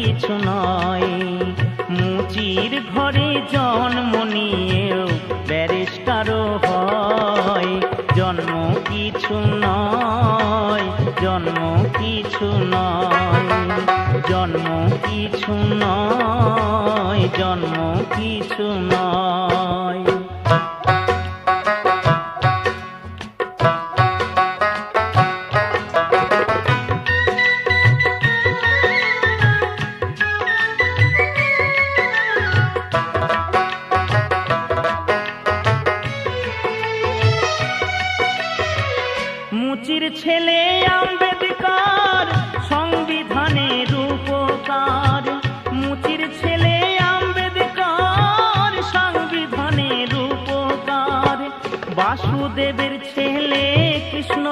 কিছু নয়। মুচির ঘরে জন্ম নিয়েও ব্যারিস্টারও হয়। জন্ম কিছু নয়, জন্ম কিছু নয়, জন্ম কিছু নয়, জন্ম কিছু নয়। মুচির ছেলে আম্বেদকর সংবিধানের উপকার। মুচির ছেলে আম্বেদকর সংবিধানের উপকার। বাসুদেবের ছেলে কৃষ্ণ